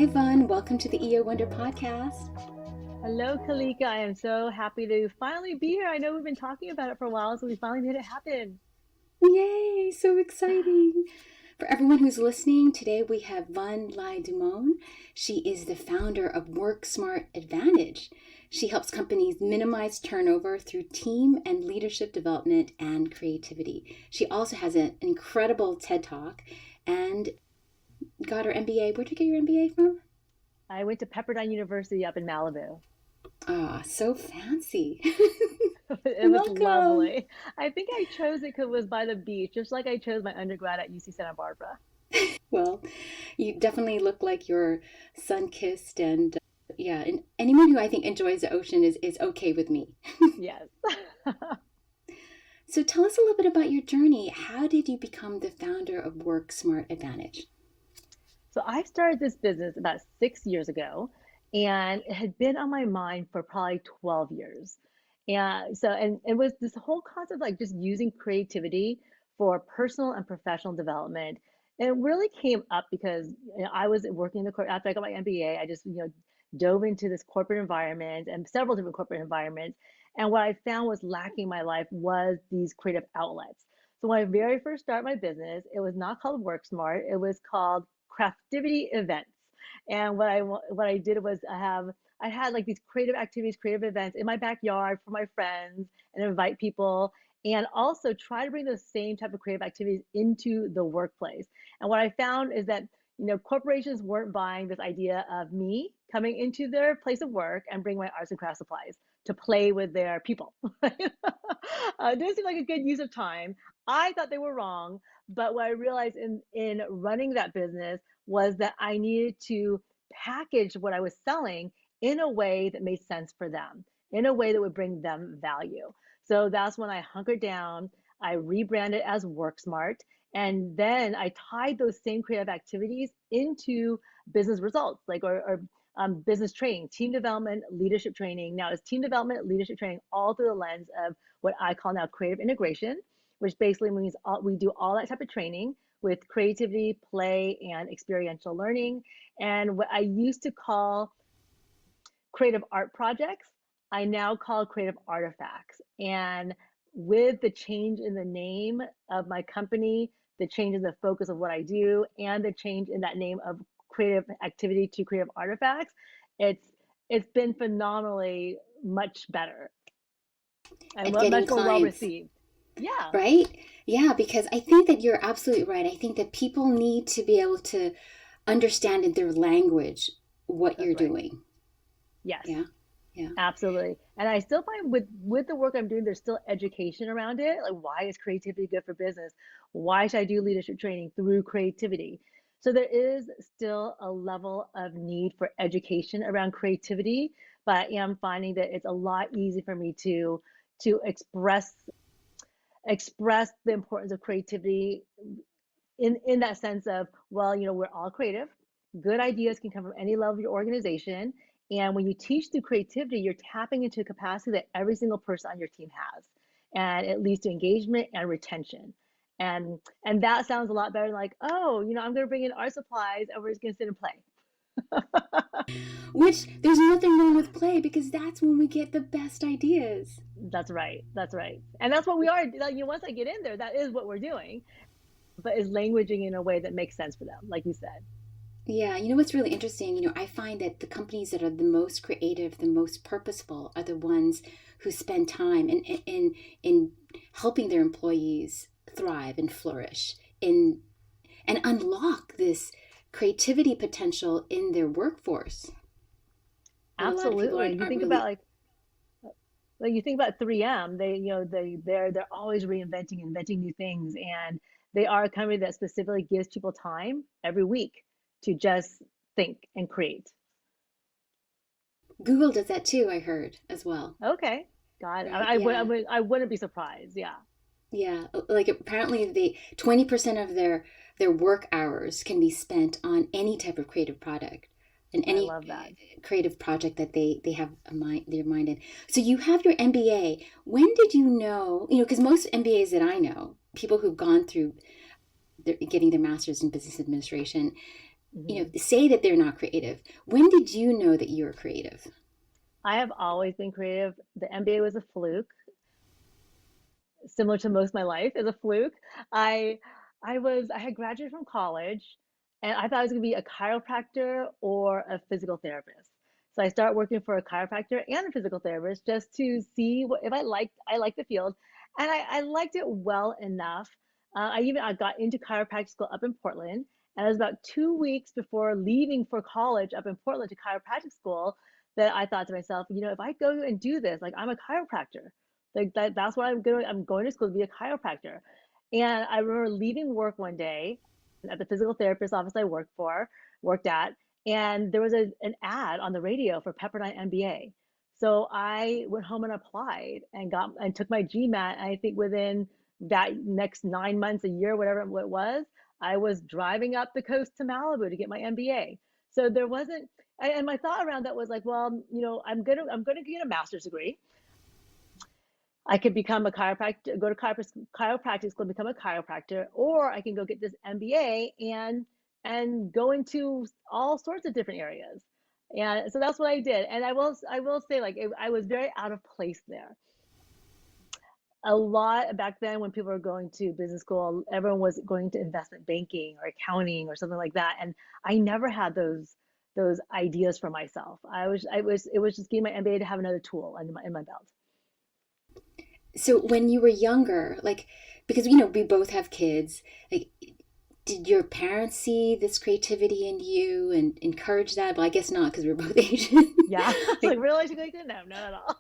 Vaughn. Welcome to the EO Wonder podcast. Hello, Kalika. I am so happy to finally be here. I know we've been talking about it for a while, so we finally made it happen. Yay, so exciting. For everyone who's listening, today we have Lai-DuMone. She is the founder of worksmart Advantage. She helps companies minimize turnover through team and leadership development and creativity. She also has an incredible TED Talk and got her MBA. Where'd you get your MBA from? I went to Pepperdine University up in Malibu. Ah, so fancy. It was Welcome. lovely. I think I chose it because it was by the beach, just like I chose my undergrad at UC Santa Barbara. Well, you definitely look like you're sun-kissed and yeah, and anyone who I think enjoys the ocean is okay with me. Yes. So tell us a little bit about your journey. How did you become the founder of WorkSmart Advantage? So I started this business about 6 years ago, and it had been on my mind for probably 12 years. And it was this whole concept of like just using creativity for personal and professional development. And it really came up because I was working in the corporate after I got my MBA. I just dove into this corporate environment and several different corporate environments. And what I found was lacking in my life was these creative outlets. So when I very first started my business, it was not called WorkSmart. It was called Craftivity Events. And what I did was I had like these creative activities, creative events in my backyard for my friends and invite people and also try to bring those same type of creative activities into the workplace. And what I found is that corporations weren't buying this idea of me coming into their place of work and bring my arts and craft supplies to play with their people. It didn't seem like a good use of time. I thought they were wrong, but what I realized in running that business was that I needed to package what I was selling in a way that made sense for them, in a way that would bring them value. So that's when I hunkered down. I rebranded as WorkSmart, and then I tied those same creative activities into business results, or business training, team development, leadership training. Now, it's team development, leadership training, all through the lens of what I call now creative integration, which basically means we do all that type of training with creativity, play, and experiential learning. And what I used to call creative art projects, I now call creative artifacts. And with the change in the name of my company, the change in the focus of what I do, and the change in that name of creative activity to creative artifacts, it's been phenomenally much better and At getting much more well clients, received. Yeah, right? Yeah, because I think that you're absolutely right. I think that people need to be able to understand in their language what that's you're right. doing. Yes. Yeah, yeah. Absolutely. And I still find with the work I'm doing, there's still education around it. Like, why is creativity good for business? Why should I do leadership training through creativity? So there is still a level of need for education around creativity, but I am finding that it's a lot easier for me to express the importance of creativity in that sense of, well, we're all creative. Good ideas can come from any level of your organization. And when you teach through creativity, you're tapping into a capacity that every single person on your team has. And it leads to engagement and retention. And that sounds a lot better than like, oh, I'm gonna bring in art supplies and we're just gonna sit and play. Which there's nothing wrong with play because that's when we get the best ideas. That's right. That's right. And that's what we are. Like, once I get in there, that is what we're doing, but is languaging in a way that makes sense for them, like you said. Yeah, you know what's really interesting? I find that the companies that are the most creative, the most purposeful are the ones who spend time in helping their employees thrive and flourish in and unlock this creativity potential in their workforce. A lot of people Absolutely. You aren't think really. about like you think about 3M, they're always reinventing, inventing new things, and they are a company that specifically gives people time every week to just think and create. Google does that too, I heard as well. Okay, got it. Right? Yeah. I wouldn't be surprised. Yeah, Yeah, like apparently the 20% of their work hours can be spent on any type of creative product and I any love that. creative project that they have their mind in. So you have your MBA. When did you know, because most MBAs that I know, people who've gone through getting their master's in business administration, Hmm. say that they're not creative. When did you know that you were creative? I have always been creative. The MBA was a fluke, similar to most of my life is a fluke. I I had graduated from college and I thought I was gonna be a chiropractor or a physical therapist. So I started working for a chiropractor and a physical therapist just to see what if I liked the field. And I liked it well enough. I got into chiropractic school up in Portland, and it was about 2 weeks before leaving for college up in Portland to chiropractic school that I thought to myself, if I go and do this, like I'm a chiropractor. Like that's what I'm going to school to be a chiropractor. And I remember leaving work one day at the physical therapist office I worked at, and there was an ad on the radio for Pepperdine MBA. So I went home and applied and took my GMAT. And I think within that next 9 months, a year, whatever it was, I was driving up the coast to Malibu to get my MBA. So there wasn't, and my thought around that was like, well, I'm gonna get a master's degree. I could become a chiropractor, go to chiropractic school, and become a chiropractor, or I can go get this MBA and go into all sorts of different areas. And so that's what I did. And I will say like I was very out of place there. A lot back then when people were going to business school, everyone was going to investment banking or accounting or something like that. And I never had those ideas for myself. It was just getting my MBA to have another tool in my belt. So when you were younger, like, because we both have kids, like, did your parents see this creativity in you and encourage that? Well, I guess not because we're both Asian. Yeah. Like Like, really? Like, no, not at all.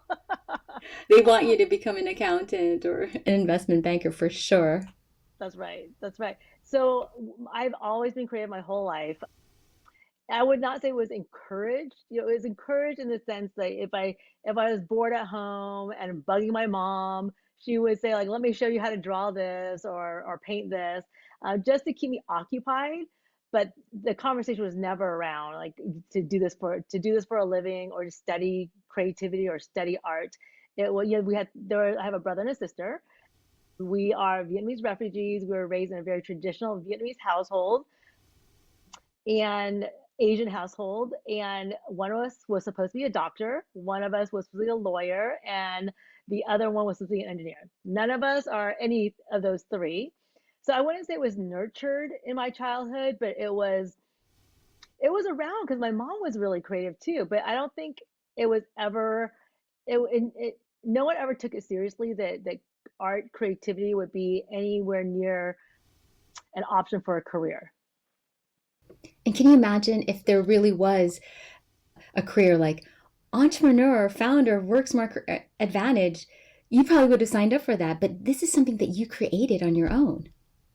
they want you to become an accountant or an investment banker for sure. That's right. That's right. So I've always been creative my whole life. I would not say it was encouraged. It was encouraged in the sense that if I was bored at home and bugging my mom, she would say like, "Let me show you how to draw this or paint this," just to keep me occupied. But the conversation was never around like to do this for a living or to study creativity or study art. I have a brother and a sister. We are Vietnamese refugees. We were raised in a very traditional Vietnamese household and Asian household. And one of us was supposed to be a doctor, one of us was supposed to be a lawyer, and the other one was supposed to be an engineer. None of us are any of those three. So I wouldn't say it was nurtured in my childhood, but it was around because my mom was really creative too. But I don't think it was ever no one ever took it seriously that art creativity would be anywhere near an option for a career. And can you imagine if there really was a career like entrepreneur, founder of worksmart advantage? You probably would have signed up for that, but this is something that you created on your own.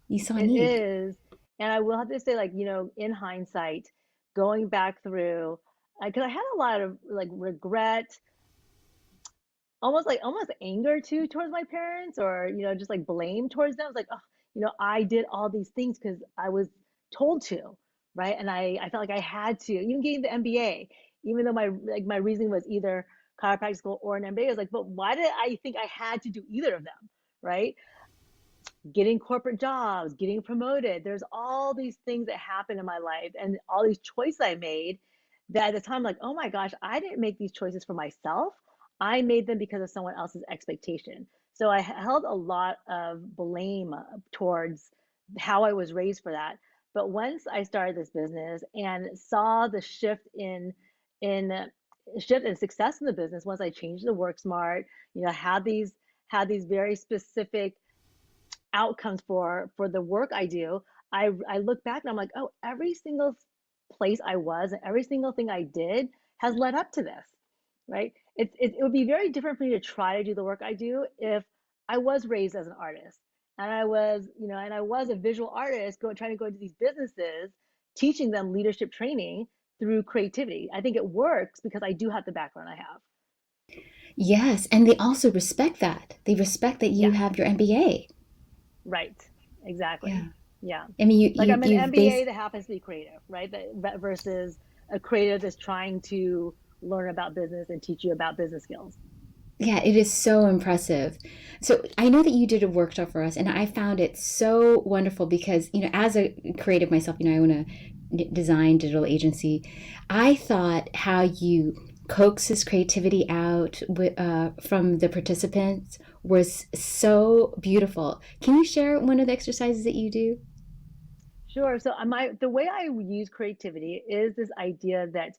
You saw a It need. is. And I will have to say, like, in hindsight, going back through, because I had a lot of like regret, almost anger too towards my parents, or just like blame towards them. I was like, oh, I did all these things because I was told to, right? And I felt like I had to, even getting the MBA, even though my reasoning was either chiropractic school or an MBA. I was like, but why did I think I had to do either of them, right? Getting corporate jobs, getting promoted. There's all these things that happen in my life and all these choices I made that at the time, like, oh my gosh, I didn't make these choices for myself. I made them because of someone else's expectation. So I held a lot of blame towards how I was raised for that. But once I started this business and saw the in shift and success in the business, once I changed the work smart, had these very specific outcomes for the work I do, I look back and I'm like, oh, every single place I was and every single thing I did has led up to this, right? It would be very different for me to try to do the work I do if I was raised as an artist and I was a visual artist trying to go into these businesses, teaching them leadership training through creativity. I think it works because I do have the background I have. Yes, and they also respect that. They respect that you Yeah, have your MBA. right. Exactly. Yeah. Yeah. I mean, Like I'm an you've MBA based. that happens to be creative, right? Versus a creative that's trying to learn about business and teach you about business skills. Yeah, it is so impressive. So I know that you did a workshop for us, and I found it so wonderful because, as a creative myself, I own a design digital agency, I thought how you coax this creativity out from the participants was so beautiful. Can you share one of the exercises that you do? Sure. So the way I use creativity is this idea that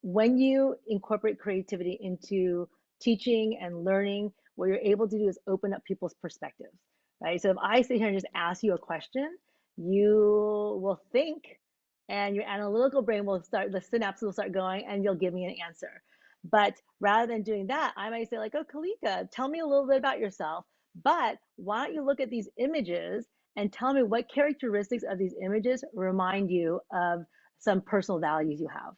when you incorporate creativity into teaching and learning, what you're able to do is open up people's perspectives, right? So if I sit here and just ask you a question, you will think and your analytical brain will start, the synapses will start going and you'll give me an answer. But rather than doing that, I might say like, oh, Kalika, tell me a little bit about yourself, but why don't you look at these images and tell me what characteristics of these images remind you of some personal values you have,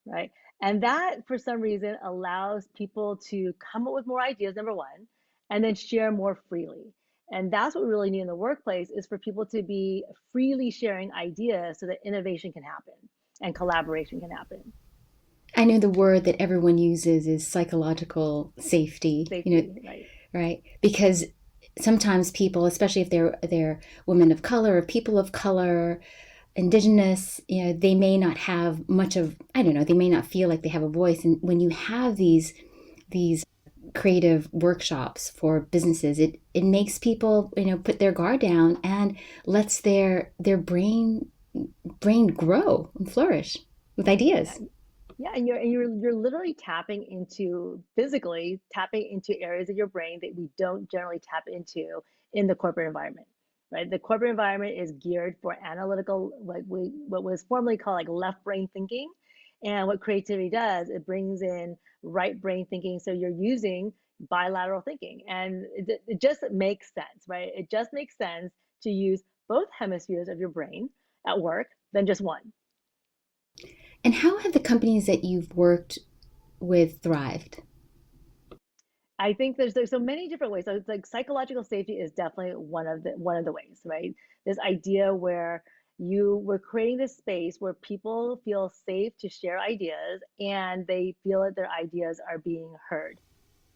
right? And that, for some reason, allows people to come up with more ideas, number one, and then share more freely. And that's what we really need in the workplace is for people to be freely sharing ideas so that innovation can happen and collaboration can happen. I know the word that everyone uses is psychological safety, Safety, right? right? Because sometimes people, especially if they're women of color or people of color, indigenous, they may not have much of, I don't know, they may not feel like they have a voice. And when you have these creative workshops for businesses, it makes people, put their guard down and lets their brain grow and flourish with Yeah, ideas. yeah, and you're literally tapping into physically tapping into areas of your brain that we don't generally tap into in the corporate environment, right? The corporate environment is geared for analytical, what was formerly called like left brain thinking, and what creativity does, it brings in right brain thinking. So you're using bilateral thinking, and it just makes sense, right? It just makes sense to use both hemispheres of your brain at work than just one. And how have the companies that you've worked with thrived? I think there's so many different ways. So it's like psychological safety is definitely one of the ways, right? This idea where you were creating this space where people feel safe to share ideas and they feel that their ideas are being heard.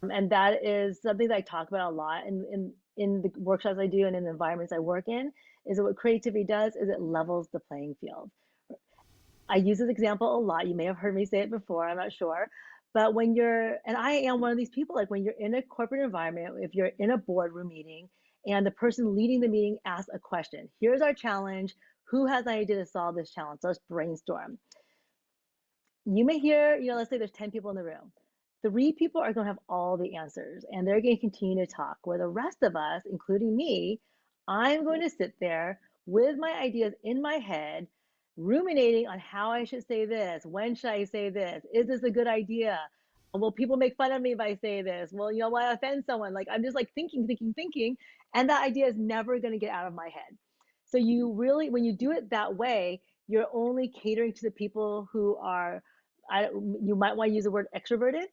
And that is something that I talk about a lot in the workshops I do and in the environments I work in, is that what creativity does is it levels the playing field. I use this example a lot. You may have heard me say it before, I'm not sure. But when you're, and I am one of these people, like when you're in a corporate environment, if you're in a boardroom meeting and the person leading the meeting asks a question, here's our challenge. Who has an idea to solve this challenge? Let's brainstorm. You may hear, let's say there's 10 people in the room. Three people are going to have all the answers and they're going to continue to talk, where the rest of us, including me, I'm going to sit there with my ideas in my head, ruminating on how I should say this. When should I say this? Is this a good idea? Will people make fun of me if I say this? Well, will I offend someone? Like I'm just like thinking, thinking, thinking. And that idea is never going to get out of my head. So you really, when you do it that way, you're only catering to the people who are, you might want to use the word extroverted,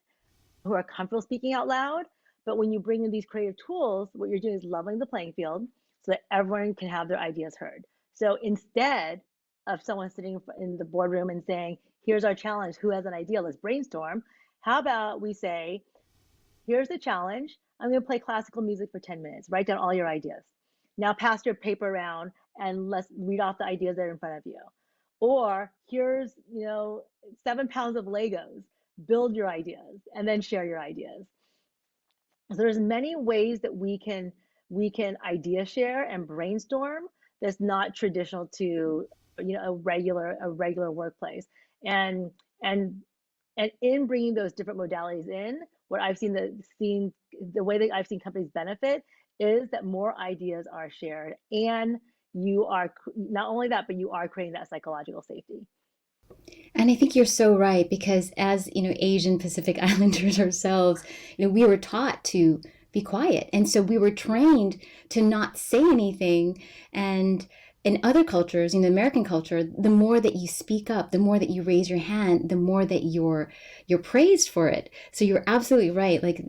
who are comfortable speaking out loud. But when you bring in these creative tools, what you're doing is leveling the playing field so that everyone can have their ideas heard. So instead of someone sitting in the boardroom and saying, here's our challenge, who has an idea, let's brainstorm. How about we say, here's the challenge. I'm going to play classical music for 10 minutes. Write down all your ideas. Now pass your paper around and let's read off the ideas that are in front of you. Or here's, 7 pounds of Legos. Build your ideas and then share your ideas. So there's many ways that we can idea share and brainstorm that's not traditional to a regular workplace. And and and in bringing those different modalities in, what I've seen the way that I've seen companies benefit is that more ideas are shared, and you are not only that, but you are creating that psychological safety. And I think you're so right because as, Asian Pacific Islanders ourselves, we were taught to be quiet. And so we were trained to not say anything. And in other cultures, American culture, the more that you speak up, the more that you raise your hand, the more that you're praised for it. So you're absolutely right. Like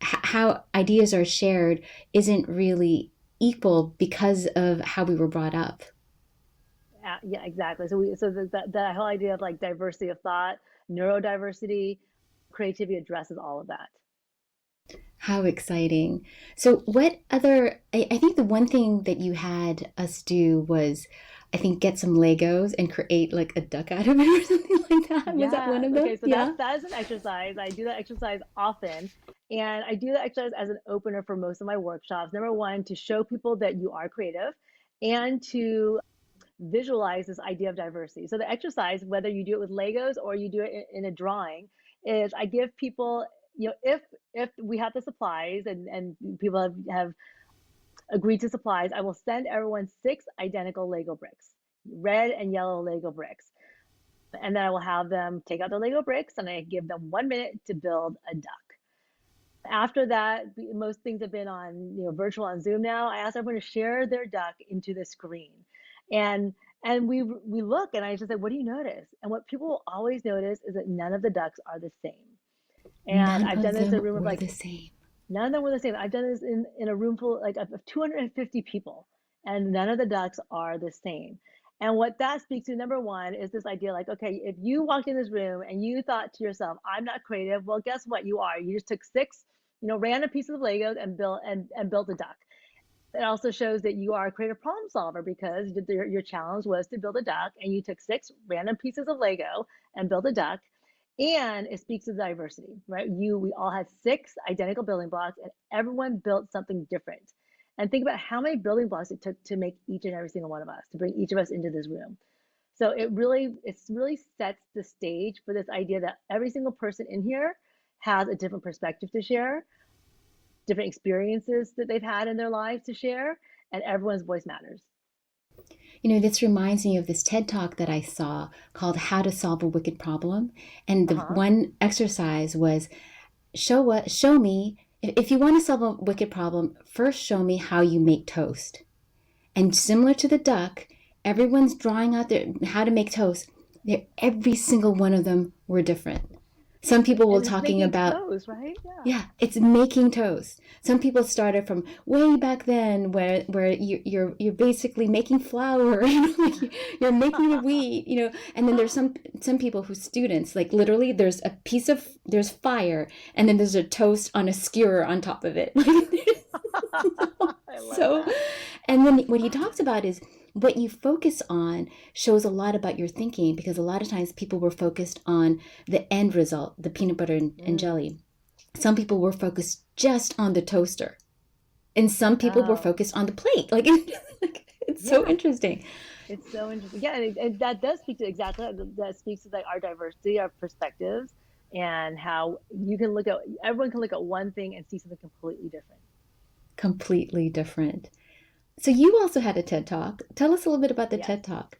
how ideas are shared isn't really equal because of how we were brought up. Yeah, exactly. So that whole idea of like diversity of thought, neurodiversity, creativity addresses all of that. How exciting. So, what other? I think the one thing that you had us do was I think, get some Legos and create like a duck out of it or something like that. Was that one Yeah. of them? Okay. So Yeah. that is an exercise. I do that exercise often, and I do that exercise as an opener for most of my workshops. Number one, to show people that you are creative, and to visualize this idea of diversity. So the exercise, whether you do it with Legos or you do it in a drawing, is I give people, if we have the supplies and people have agreed to supplies, I will send everyone 6 identical Lego bricks, red and yellow Lego bricks. And then I will have them take out the Lego bricks and I give them 1 minute to build a duck. After that, most things have been on, virtual on Zoom now. I ask everyone to share their duck into the screen. And we look and I just said, what do you notice? And what people will always notice is that none of the ducks are the same. And None I've of done this in a them room of were like the same. none of them were the same. I've done this in a room full like of 250 people, and none of the ducks are the same. And what that speaks to, number one, is this idea like, okay, if you walked in this room and you thought to yourself, I'm not creative, well, guess what? You are. You just took 6, random pieces of Legos and built a duck. It also shows that you are a creative problem solver because your challenge was to build a duck and you took 6 random pieces of Lego and built a duck. And it speaks to diversity, right? We all had 6 identical building blocks and everyone built something different. And think about how many building blocks it took to make each and every single one of us, to bring each of us into this room. So it really sets the stage for this idea that every single person in here has a different perspective to share, different experiences that they've had in their lives to share, and everyone's voice matters. This reminds me of this TED Talk that I saw called How to Solve a Wicked Problem. And the Uh-huh. one exercise was show me, if you want to solve a wicked problem, first show me how you make toast. And similar to the duck, everyone's drawing out their how to make toast. Every single one of them were different. Some people were And it's talking making about, toast, right? Yeah. yeah, it's making toast. Some people started from way back then, where you're basically making flour, like you're making the wheat, And then there's some people who students like literally there's fire, and then there's a toast on a skewer on top of it. I love So, that. and then what he talks about is what you focus on shows a lot about your thinking, because a lot of times people were focused on the end result, the peanut butter and Mm. jelly. Some people were focused just on the toaster, and some people were Oh, focused on the plate. Like, it's so yeah. interesting. It's so interesting. Yeah, and that does speak to exactly that speaks to like our diversity, our perspectives, and how everyone can look at one thing and see something completely different. Completely different. So you also had a TED Talk. Tell us a little bit about the Yes. TED Talk.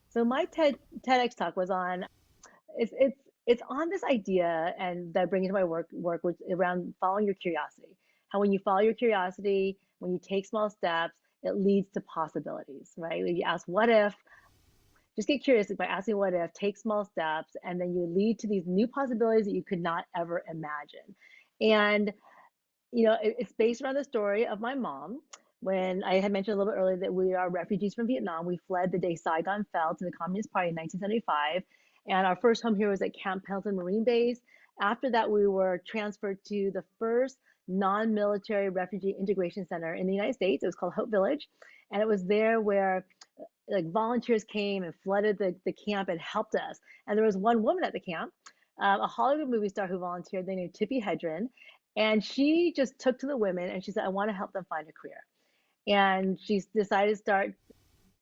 So my TEDx talk was on it's on this idea and that I bring into my work which around following your curiosity. How when you follow your curiosity, when you take small steps, it leads to possibilities, right? You ask what if, just get curious by asking what if, take small steps, and then you lead to these new possibilities that you could not ever imagine. And it's based around the story of my mom. When I had mentioned a little bit earlier that we are refugees from Vietnam, we fled the day Saigon fell to the Communist Party in 1975. And our first home here was at Camp Pendleton Marine Base. After that, we were transferred to the first non-military refugee integration center in the United States. It was called Hope Village. And it was there where like volunteers came and flooded the camp and helped us. And there was one woman at the camp, a Hollywood movie star who volunteered. They named Tippi Hedren, and she just took to the women and she said, "I want to help them find a career." And she decided to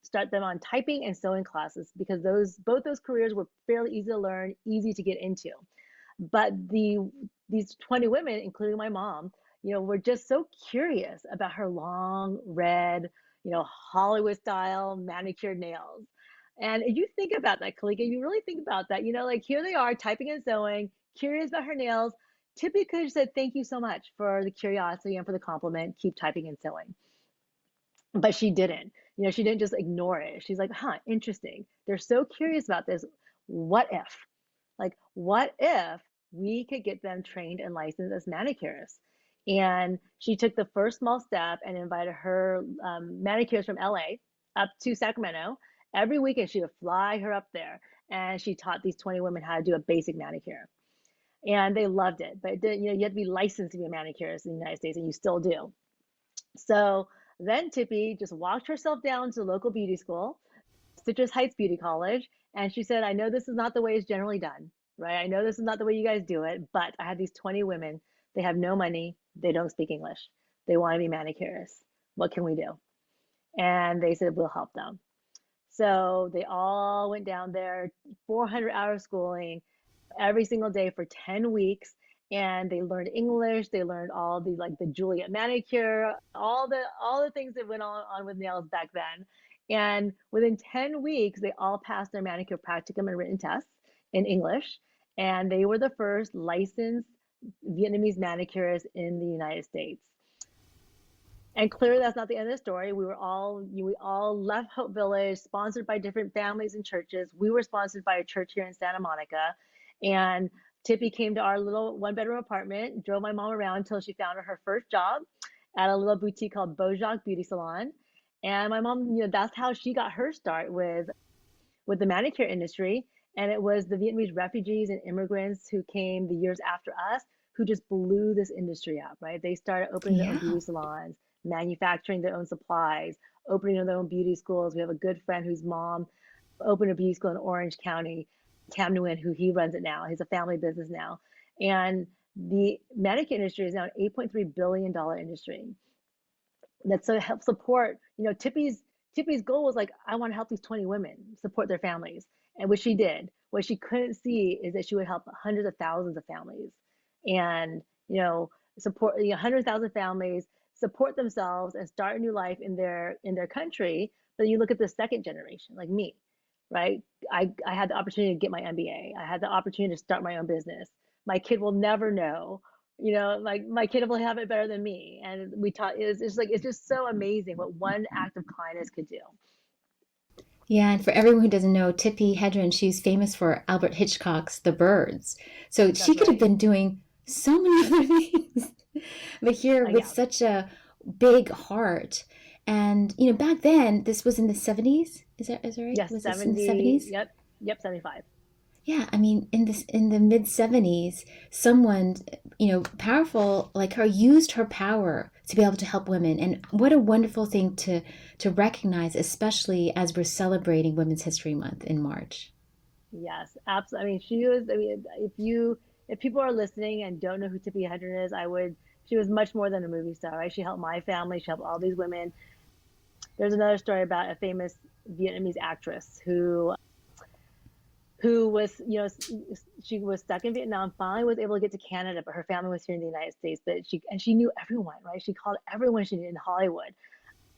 start them on typing and sewing classes because both those careers were fairly easy to learn, easy to get into. But these 20 women, including my mom, were just so curious about her long red, Hollywood style manicured nails. And if you think about that, Kalika, you really think about that, like here they are typing and sewing, curious about her nails. Tippy could have said, "Thank you so much for the curiosity and for the compliment. Keep typing and sewing." But she didn't. She didn't just ignore it. She's like, huh, interesting. They're so curious about this. What if? Like, what if we could get them trained and licensed as manicurists? And she took the first small step and invited her manicurists from LA up to Sacramento. Every weekend, she would fly her up there. And she taught these 20 women how to do a basic manicure. And they loved it. But you had to be licensed to be a manicurist in the United States, and you still do. So then Tippy just walked herself down to the local beauty school, Citrus Heights Beauty College. And she said, I know this is not the way it's generally done, right? I know this is not the way you guys do it, but I have these 20 women. They have no money. They don't speak English. They want to be manicurists. What can we do? And they said, we'll help them. So they all went down there, 400 hours schooling every single day for 10 weeks. And they learned English. They learned all the like the Juliet manicure, all the things that went on with nails back then. And within 10 weeks, they all passed their manicure practicum and written tests in English. And they were the first licensed Vietnamese manicurists in the United States. And clearly, that's not the end of the story. We all left Hope Village, sponsored by different families and churches. We were sponsored by a church here in Santa Monica, and Tippy came to our little one-bedroom apartment, drove my mom around until she found her first job at a little boutique called Bojack Beauty Salon. And my mom, that's how she got her start with the manicure industry. And it was the Vietnamese refugees and immigrants who came the years after us who just blew this industry up, right? They started opening their own Yeah. beauty salons, manufacturing their own supplies, opening their own beauty schools. We have a good friend whose mom opened a beauty school in Orange County, Tam Nguyen, who he runs it now. He's a family business now. And the manicure industry is now an $8.3 billion industry that so help support, Tippy's goal was like, I want to help these 20 women support their families. And what she did, what she couldn't see is that she would help hundreds of thousands of families and, support, 100,000 families support themselves and start a new life in their country. But you look at the second generation, like me, right? I had the opportunity to get my MBA. I had the opportunity to start my own business. My kid will never know, like my kid will have it better than me. And we taught it's just so amazing what one act of kindness could do. Yeah, and for everyone who doesn't know, Tippi Hedren, she's famous for Albert Hitchcock's The Birds. So she That's could have right. been doing so many other things. But here with Yeah. such a big heart. And back then this was in the 70s. Is that right? Yes, Was this in the 70. 70s? Yep. Yep, 75. Yeah, I mean, in the mid 70s, someone, powerful like her used her power to be able to help women. And what a wonderful thing to recognize, especially as we're celebrating Women's History Month in March. Yes, absolutely. I mean, if people are listening and don't know who Tippi Hedren is, she was much more than a movie star, right? She helped my family, she helped all these women. There's another story about a famous Vietnamese actress who was, she was stuck in Vietnam, finally was able to get to Canada, but her family was here in the United States. But she knew everyone, right? She called everyone she knew in Hollywood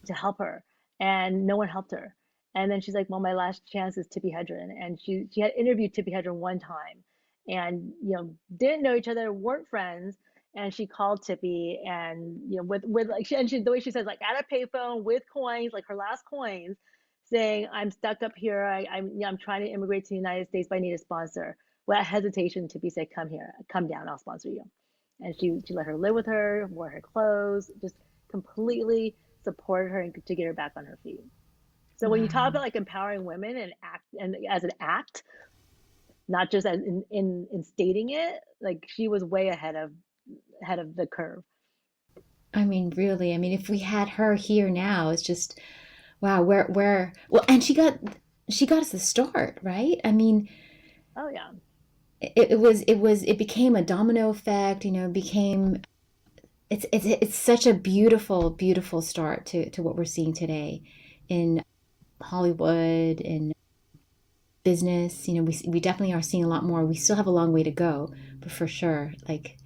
to help her, and no one helped her. And then she's like, "Well, my last chance is Tippi Hedren," and she had interviewed Tippi Hedren one time, and didn't know each other, weren't friends. And she called Tippi, and with like the way she says, like at a payphone with coins, like her last coins, saying, "I'm stuck up here. I'm trying to immigrate to the United States, but I need a sponsor." Without hesitation, Tippi said, "Come here, come down. I'll sponsor you." And she let her live with her, wore her clothes, just completely supported her and to get her back on her feet. So when you talk Wow. about like empowering women and act and as an act, not just as in stating it, like she was way ahead of the curve. I mean, really, I mean, if we had her here now, it's just wow, where well, and she got us the start, right? I mean, Oh yeah. it became a domino effect, it became it's such a beautiful, beautiful start to what we're seeing today in Hollywood, in business. We definitely are seeing a lot more. We still have a long way to go, but for sure, like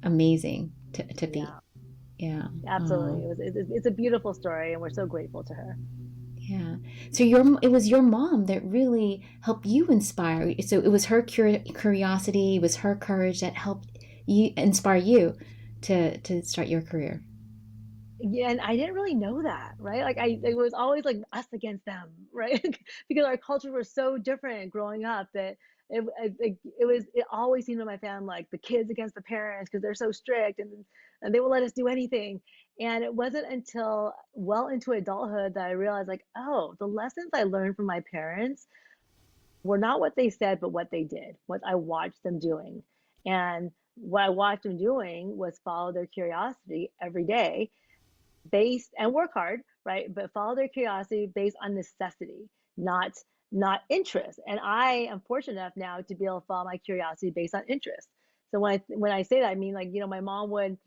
amazing to be. Yeah, Yeah. absolutely. It's a beautiful story, and we're so grateful to her. Yeah. So it was your mom that really helped you inspire. So it was her curiosity, it was her courage that helped you inspire you to start your career. Yeah, and I didn't really know that, right? Like it was always like us against them, right? Because our cultures were so different growing up that it always seemed in my family like the kids against the parents because they're so strict and they will let us do anything. And it wasn't until well into adulthood that I realized like, oh, the lessons I learned from my parents were not what they said, but what they did, what I watched them doing. And what I watched them doing was follow their curiosity every day based and work hard, right? But follow their curiosity based on necessity, not not interest. And I am fortunate enough now to be able to follow my curiosity based on interest. So when I say that, I mean, like, my mom would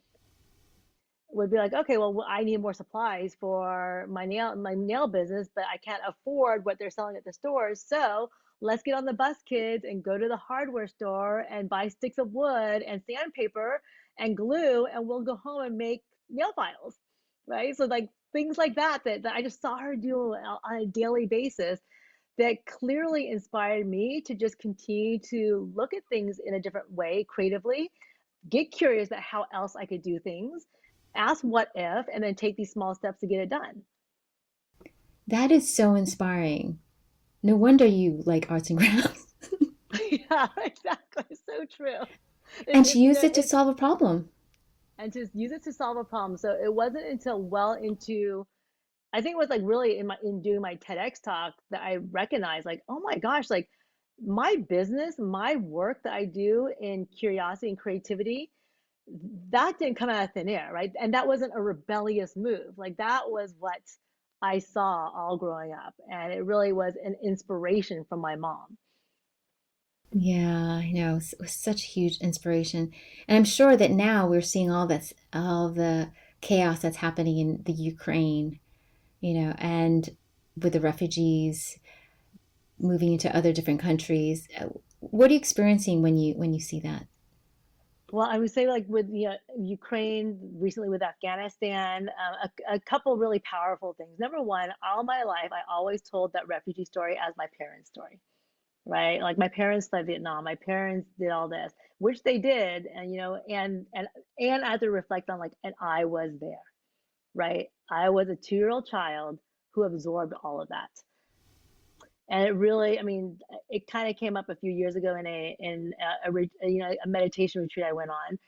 be like, okay, well, I need more supplies for my nail business, but I can't afford what they're selling at the stores. So let's get on the bus, kids, and go to the hardware store and buy sticks of wood and sandpaper and glue, and we'll go home and make nail files, right? So like things like that I just saw her do on a daily basis that clearly inspired me to just continue to look at things in a different way creatively, get curious about how else I could do things, ask what if, and then take these small steps to get it done. That is so inspiring. No wonder you like arts and crafts. Yeah, exactly. So true. And she It's used it to solve a problem. and to use it to solve a problem. So it wasn't until well into, I think it was like really in doing my TEDx talk that I recognized, like, oh my gosh, like my business, my work that I do in curiosity and creativity, that didn't come out of thin air, right? And that wasn't a rebellious move. Like that was what I saw all growing up. And it really was an inspiration from my mom. Yeah, I know. It was such huge inspiration. And I'm sure that now we're seeing all the chaos that's happening in the Ukraine, and with the refugees moving into other different countries. What are you experiencing when you see that? Well, I would say like with Ukraine, recently with Afghanistan, a couple really powerful things. Number one, all my life, I always told that refugee story as my parents' story, right? Like my parents fled Vietnam, my parents did all this, which they did, and I had to reflect on like, and I was there, right? I was a 2-year-old child who absorbed all of that. And it really, I mean, it kind of came up a few years ago in a meditation retreat I went on.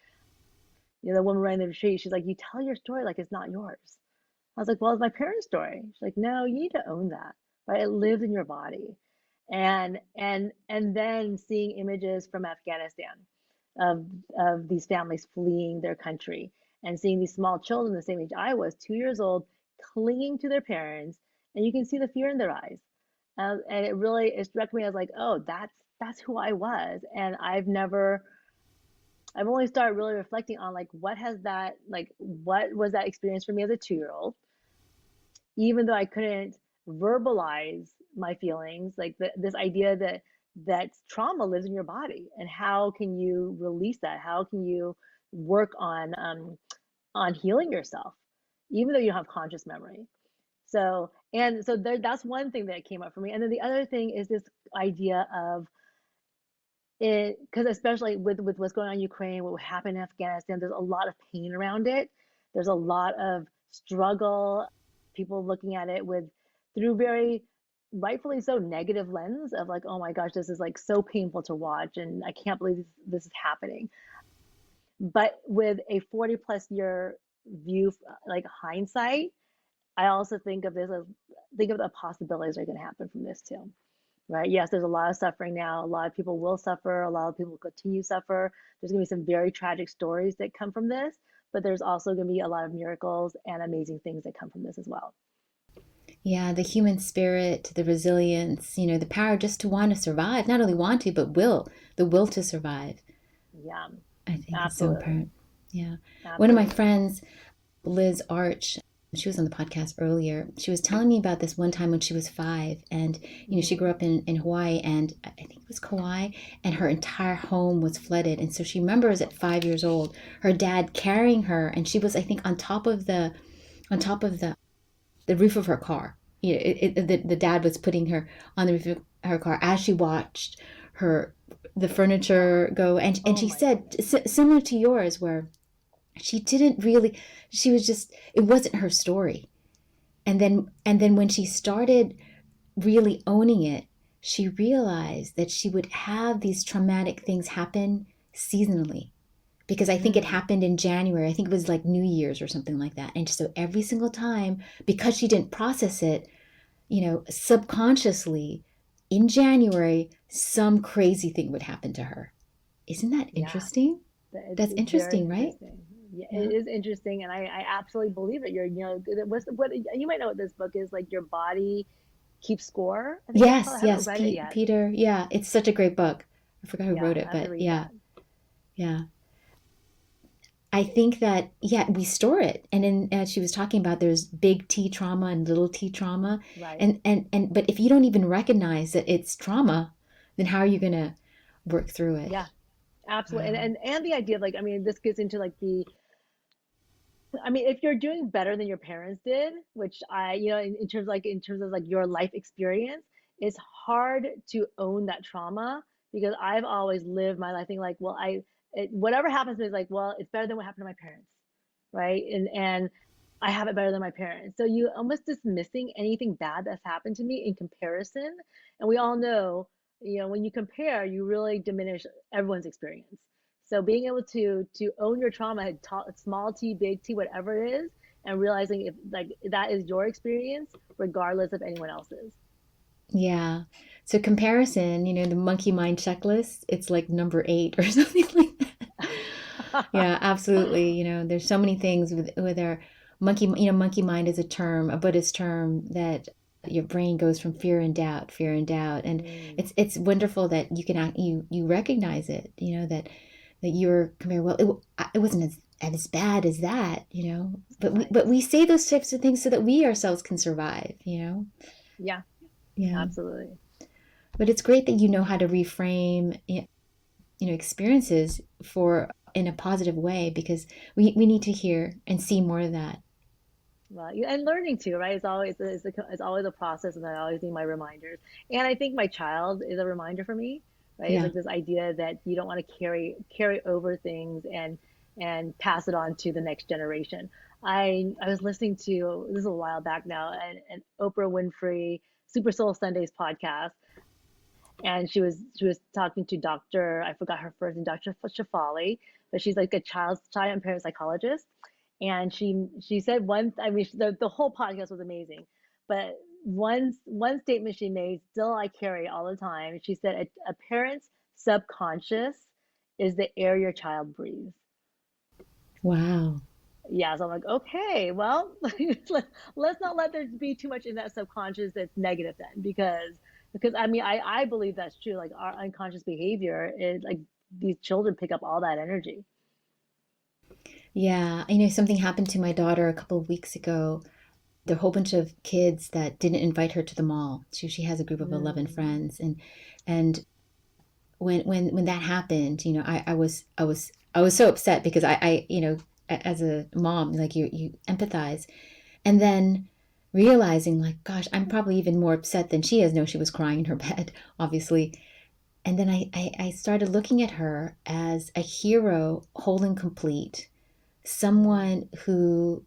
The woman running the retreat, she's like, "You tell your story like it's not yours." I was like, "Well, it's my parents' story." She's like, "No, you need to own that, right? It lives in your body." And then seeing images from Afghanistan of these families fleeing their country, and seeing these small children the same age I was, 2 years old, clinging to their parents, and you can see the fear in their eyes. And it struck me as like, oh, that's who I was, and I've only started really reflecting on like what was that experience for me as a 2-year-old, even though I couldn't verbalize my feelings, like this idea that trauma lives in your body, and how can you release that? How can you work on healing yourself, even though you don't have conscious memory? So that's one thing that came up for me. And then the other thing is this idea of it, because especially with what's going on in Ukraine, what happened in Afghanistan, there's a lot of pain around it. There's a lot of struggle, people looking at it with through very rightfully so negative lens of like, oh my gosh, this is like so painful to watch, and I can't believe this is happening. But with a 40 plus year view, like hindsight, I also think of the possibilities that are going to happen from this too, right? Yes, there's a lot of suffering now. A lot of people will suffer. A lot of people will continue to suffer. There's going to be some very tragic stories that come from this, but there's also going to be a lot of miracles and amazing things that come from this as well. Yeah, the human spirit, the resilience, the power just to want to survive, not only want to, but the will to survive. Yeah, I think it's so absolutely. important. Yeah. One of my Absolutely. friends, Liz Arch, she was on the podcast earlier. She was telling me about this one time when she was 5, and she Hmm. grew up in Hawaii, and I think it was Kauai, and her entire home was flooded. And so she remembers at 5 years old, her dad carrying her, and she was, I think, on top of the roof of her car. The dad was putting her on the roof of her car as she watched her the Oh my, furniture go, and oh she my said goodness. similar to yours, where she didn't really, she was just, it wasn't her story. And then when she started really owning it, she realized that she would have these traumatic things happen seasonally, because I think it Mm, happened in January. I think it was like New Year's or something like that. And so every single time, because she didn't process it, subconsciously, in January, some crazy thing would happen to her. Isn't that yeah, interesting? That's it's very interesting, right? interesting. Yeah, Yeah. it is interesting, and I absolutely believe it. What you might know what this book is like. Your body keeps score. I think that's called. Yes, I haven't yes, read it yet. Peter. Yeah, it's such a great book. I forgot who Yeah, wrote it, I have to but read yeah, that. yeah. I think that, yeah, we store it. And then as she was talking about, there's big T trauma and little T trauma. Right. But if you don't even recognize that it's trauma, then how are you going to work through it? Yeah, absolutely. Yeah. And the idea of like, I mean, this gets into like I mean, if you're doing better than your parents did, which in terms of like your life experience, it's hard to own that trauma because I've always lived my life thinking like, well, whatever happens to me is like, well, it's better than what happened to my parents, right? And I have it better than my parents. So you almost dismissing anything bad that's happened to me in comparison. And we all know, when you compare, you really diminish everyone's experience. So being able to own your trauma, small t, big T, whatever it is, and realizing if like that is your experience, regardless of anyone else's. Yeah. So comparison, the monkey mind checklist, it's like number 8 or something like that. Yeah, absolutely. There's so many things with our monkey mind is a term, a Buddhist term that your brain goes from fear and doubt, and Mm, it's wonderful that you can you recognize it. That you're comparing. Well, it wasn't as bad as that. But we right. but we say those types of things so that we ourselves can survive. Yeah, Yeah. absolutely. But it's great that you know how to reframe experiences for in a positive way, because we need to hear and see more of that. Well, yeah, and learning too, right? It's always a process, and I always need my reminders. And I think my child is a reminder for me, right? It's Yeah. like this idea that you don't want to carry over things and pass it on to the next generation. I was listening to this is a while back now, an Oprah Winfrey Super Soul Sundays podcast, and she was talking to Dr. I forgot her first name, Dr. Shafali, but she's like a child and parent psychologist, and she said one. I mean, the whole podcast was amazing, but one statement she made still I carry all the time. She said a parent's subconscious is the air your child breathes. Wow. Yeah, so I'm like, okay, well, let's not let there be too much in that subconscious that's negative then, because I mean, I believe that's true. Like our unconscious behavior is like these children pick up all that energy. Yeah, something happened to my daughter a couple of weeks ago. There were a whole bunch of kids that didn't invite her to the mall. She has a group of 11 Mm, friends, and when that happened, I was so upset, because as a mom, like, you empathize, and then realizing, like, gosh, I'm probably even more upset than she is. No, she was crying in her bed, obviously. And then I started looking at her as a hero, whole and complete, mm, someone who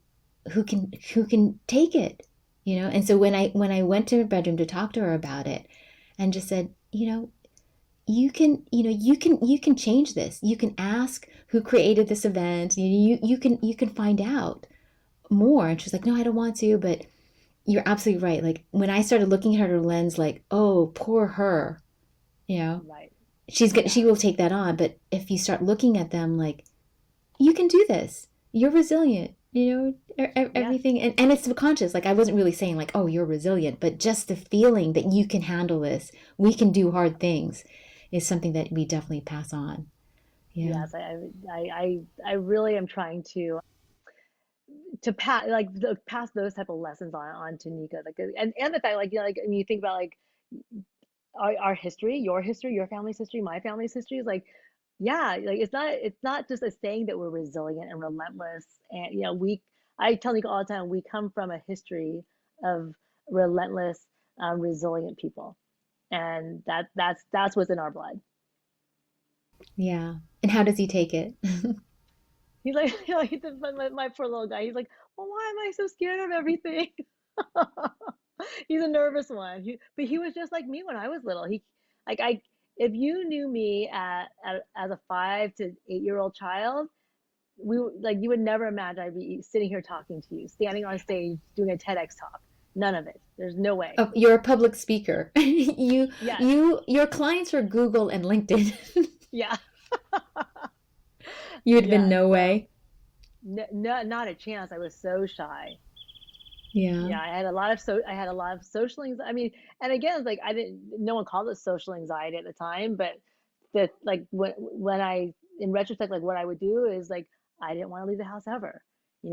can take it. And so when I went to her bedroom to talk to her about it, and just said, you can change this. You can ask who created this event. You can find out more. And she's like, no, I don't want to. But you're absolutely right. Like, when I started looking at her lens, like, oh, poor her, you know right. she Yeah. will take that on. But if you start looking at them like, you can do this, you're resilient, Yes. everything. And it's subconscious. Like, I wasn't really saying, like, oh, you're resilient, but just the feeling that you can handle this, we can do hard things, is something that we definitely pass on. Yeah. Yes. I really am trying to pass those type of lessons on to Nika. Like, and the fact, like, like when you think about like our history, your family's history, my family's history is like, yeah, like it's not just a saying that we're resilient and relentless. And I tell you all the time, we come from a history of relentless, resilient people, and that's what's in our blood. Yeah. And how does he take it? He's like, my poor little guy. He's like, well, why am I so scared of everything? He's a nervous one. But he was just like me when I was little. Like I, if you knew me as a 5 to 8 year old child, like you would never imagine I'd be sitting here talking to you, standing on stage doing a TEDx talk. None of it. There's no way. Oh, you're a public speaker. you Yes. your clients are Google and LinkedIn. Yeah. You would have been Yes. no So way. No, not a chance. I was so shy. Yeah. Yeah, I had a lot of social anxiety. I mean, and again, it's like I didn't no one called it social anxiety at the time, but that like when I in retrospect, like what I would do is like I didn't want to leave the house ever.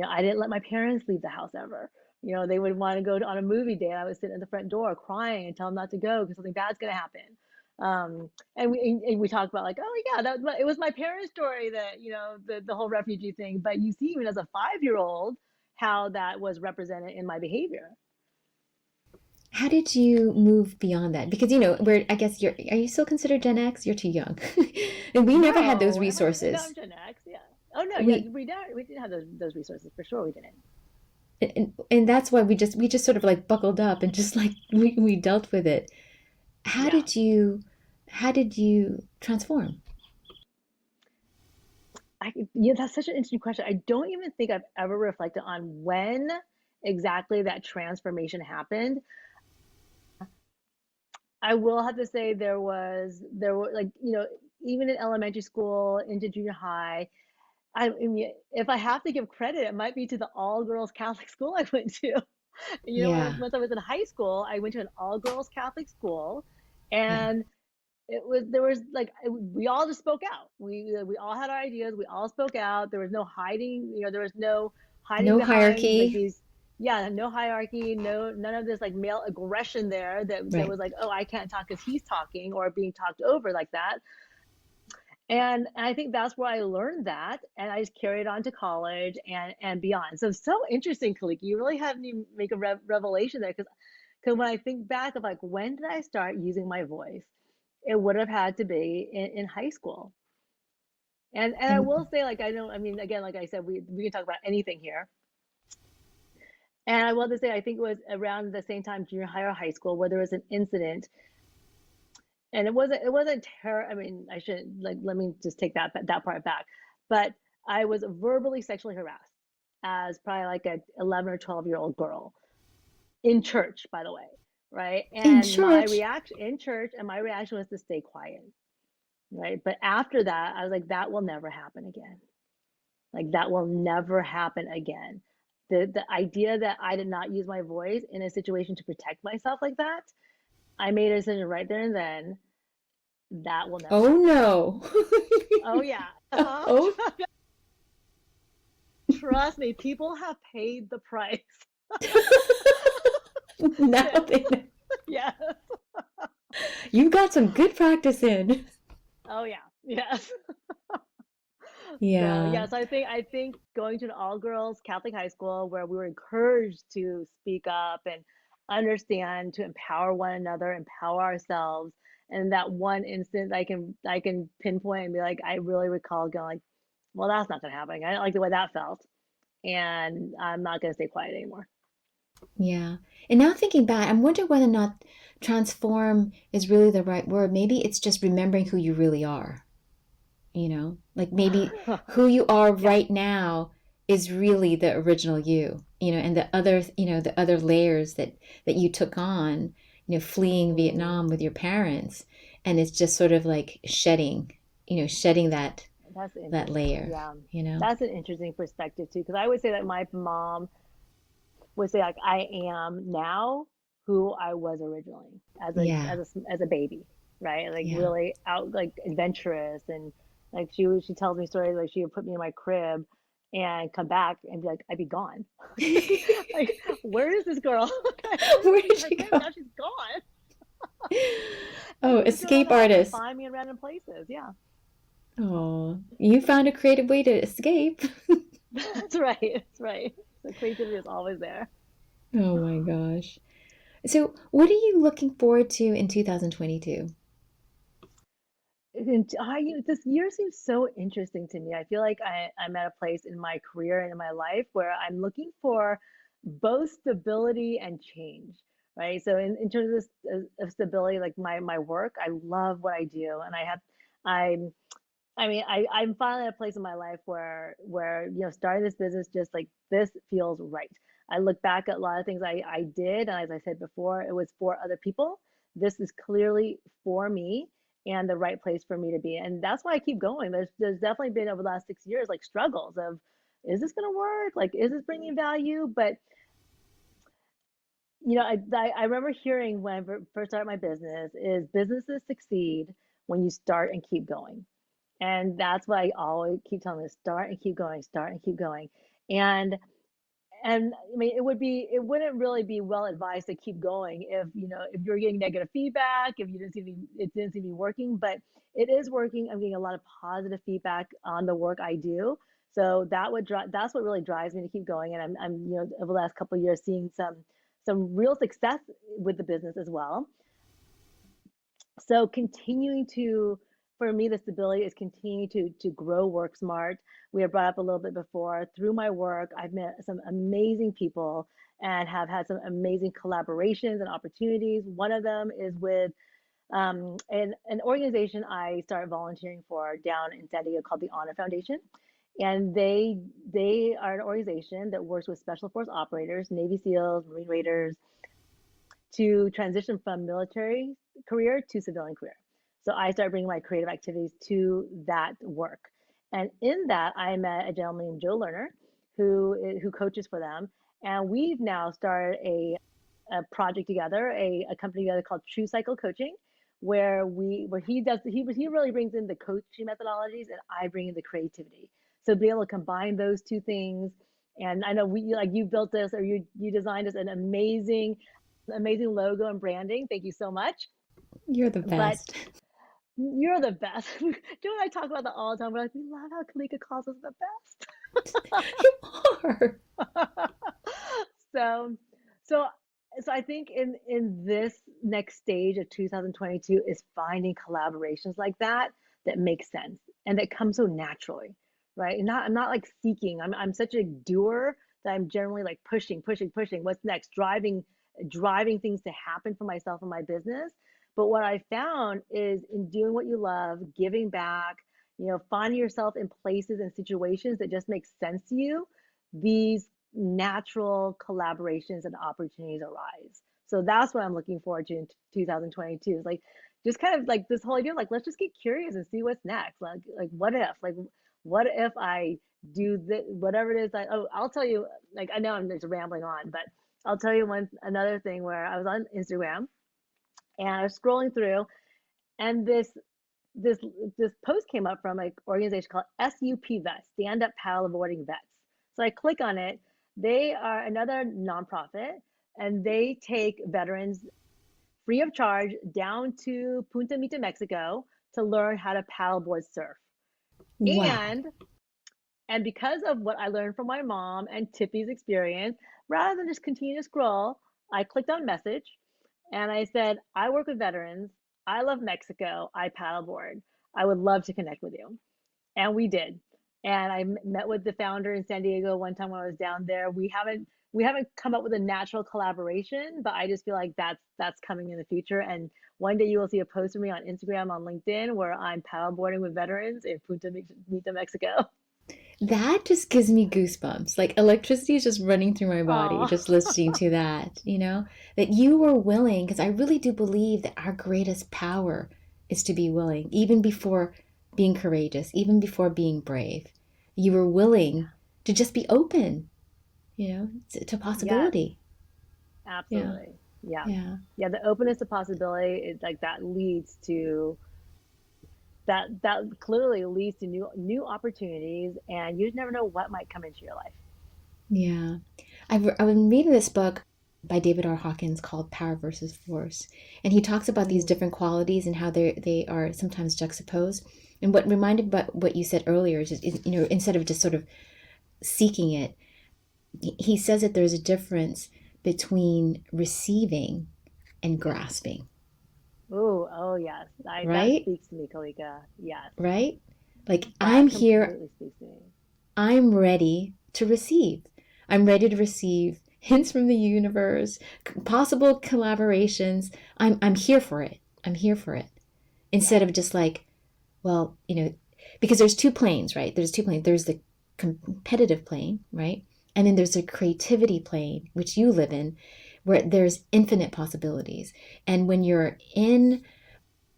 I didn't let my parents leave the house ever. They would want to go on a movie date. I would sit at the front door crying and tell them not to go because something bad's gonna happen. And we talk about like, oh yeah, it was my parents' story that the whole refugee thing. But you see, even as a 5-year old, how that was represented in my behavior. How did you move beyond that? Because we're I guess are you still considered Gen X? You're too young. And we never had those No, am I? No, I'm resources. Gen X. Yeah. Oh no, yeah, We we didn't have those resources for sure. We didn't. and that's why we just sort of like buckled up and just like we dealt with it. How Yeah. did you how did you transform? That's such an interesting question. I don't even think I've ever reflected on when exactly that transformation happened. I will have to say there were like, even in elementary school into junior high, I mean, if I have to give credit, it might be to the all girls Catholic school I went to. Yeah. Once I was in high school, I went to an all girls Catholic school, Yeah. and there was like we all just spoke out. We all had our ideas. We all spoke out. There was no hiding. There was no hiding No behind like hierarchy. these. Yeah, no hierarchy, none of this like male aggression there that Right. was like, oh, I can't talk because he's talking or being talked over like that. And I think that's where I learned that, and I just carried on to college and beyond. So interesting, Kaliki. You really had me make a revelation there because when I think back of like when did I start using my voice, it would have had to be in high school. And I will And say, like, I know, I mean, again, like I said, we can talk about anything here. And I will have to say, I think it was around the same time, junior high or high school, where there was an incident, and it wasn't terror. I mean, I shouldn't like let me just take that part back. But I was verbally sexually harassed as probably like a 11 or 12-year-old girl in church, by the way, right? in And my church. reaction in church, and my reaction was to stay quiet, right? But after that, I was like, that will never happen again. Like that will never happen again. The idea that I did not use my voice in a situation to protect myself like that, I made a decision right there and then that will never Oh happen again. no. Oh yeah. Oh, Trust me, people have paid the price. now they know. Yes. You got some good practice in. Oh yeah. Yes. So Yeah. yes, I think going to an all girls Catholic high school where we were encouraged to speak up and understand, to empower one another, empower ourselves. And that one instance I can pinpoint and be like, I really recall going like, well, that's not gonna happen. I don't like the way that felt. And I'm not gonna stay quiet anymore. Yeah. And now thinking back, I'm wondering whether or not transform is really the right word. Maybe it's just remembering who you really are, Like maybe who you are Yeah. right now is really the original you, and the other layers that you took on, fleeing Mm, Vietnam with your parents, and it's just sort of like shedding that's that interesting. layer, Yeah. you know. That's an interesting perspective too, because I would say that my mom would say like I am now who I was originally Yeah. as a baby, right? Like Yeah. really out like adventurous and like she tells me stories like she would put me in my crib and come back and be like I'd be gone. Like where is this girl? I always Where put me in did her she crib and go? now she's gone. Oh, And we would go down escape the house and artist. find me in random places. Yeah. Oh, you found a creative way to escape. That's right. That's right. So creativity is always there. Oh my gosh. So, what are you looking forward to in 2022? This year seems so interesting to me. I feel like I'm at a place in my career and in my life where I'm looking for both stability and change, right? So in terms of stability, like my work, I love what I do, and I'm I mean, I'm finally at a place in my life where starting this business just like this feels right. I look back at a lot of things I did, and as I said before, it was for other people. This is clearly for me and the right place for me to be. And that's why I keep going. There's definitely been over the last 6 years like struggles of, is this going to work? Like, is this bringing value? But I remember hearing when I first started my business is businesses succeed when you start and keep going. And that's what I always keep telling them, start and keep going, start and keep going. And and I mean, it wouldn't really be well advised to keep going if you're getting negative feedback, if it didn't seem to be working, but it is working. I'm getting a lot of positive feedback on the work I do. So that's what really drives me to keep going. And I'm over the last couple of years seeing some real success with the business as well. So for me, the stability is continuing to grow WorkSmart. We have brought up a little bit before. Through my work, I've met some amazing people and have had some amazing collaborations and opportunities. One of them is with an organization I started volunteering for down in San Diego called the Honor Foundation. And they are an organization that works with special force operators, Navy SEALs, Marine Raiders, to transition from military career to civilian career. So I started bringing my creative activities to that work. And in that, I met a gentleman named Joe Lerner who coaches for them. And we've now started a project together, a company together called True Cycle Coaching, where he really brings in the coaching methodologies and I bring in the creativity. So be able to combine those two things. And I know you built this, or you designed us an amazing logo and branding. Thank you so much. You're the But best. you're the best. Joe and I talk about that all the time. We're like, we love how Kalika calls us the You are. best. so, so, so I think in this next stage of 2022 is finding collaborations like that make sense and that come so naturally, right? And I'm not like seeking. I'm such a doer that I'm generally like pushing. What's next? Driving things to happen for myself and my business. But what I found is in doing what you love, giving back, finding yourself in places and situations that just make sense to you, these natural collaborations and opportunities arise. So that's what I'm looking forward to in 2022. It's like just kind of like this whole idea, like let's just get curious and see what's next. Like what if I do this, whatever it is. I'll tell you. Like I know I'm just rambling on, but I'll tell you another thing where I was on Instagram and I was scrolling through, and this this post came up from an organization called SUP Vets, Stand Up Paddle Avoiding Vets. So I click on it. They are another nonprofit, and they take veterans free of charge down to Punta Mita, Mexico, to learn how to paddleboard surf. Wow. And because of what I learned from my mom and Tiffy's experience, rather than just continue to scroll, I clicked on message and I said, I work with veterans. I love Mexico. I paddleboard. I would love to connect with you. And we did. And I met with the founder in San Diego one time when I was down there. We haven't come up with a natural collaboration, but I just feel like that's coming in the future. And one day you will see a post of me on Instagram, on LinkedIn, where I'm paddleboarding with veterans in Punta Mita, Mexico. That just gives me goosebumps. Like electricity is just running through my body Oh, just listening to that, that you were willing, because I really do believe that our greatest power is to be willing, even before being courageous, even before being brave. You were willing to just be open, to yes, possibility. Yeah, absolutely. Yeah. yeah. Yeah, the openness to possibility is like that clearly leads to new opportunities, and you just never know what might come into your life. Yeah. I've been reading this book by David R. Hawkins called Power versus Force. And he talks about these Mm, different qualities and how they are sometimes juxtaposed. And what reminded about what you said earlier is, instead of just sort of seeking it, he says that there's a difference between receiving and grasping, ooh, oh yes. That right? speaks to me, Kalika. Yes. Right? Like I'm That here, completely speaks to me. I'm ready to receive. I'm ready to receive hints from the universe, possible collaborations. I'm here for it. I'm here for it. Yeah. Instead of just like, well, because there's two planes, right? There's two planes. There's the competitive plane, right? And then there's the creativity plane, which you live in, where there's infinite possibilities. And when you're in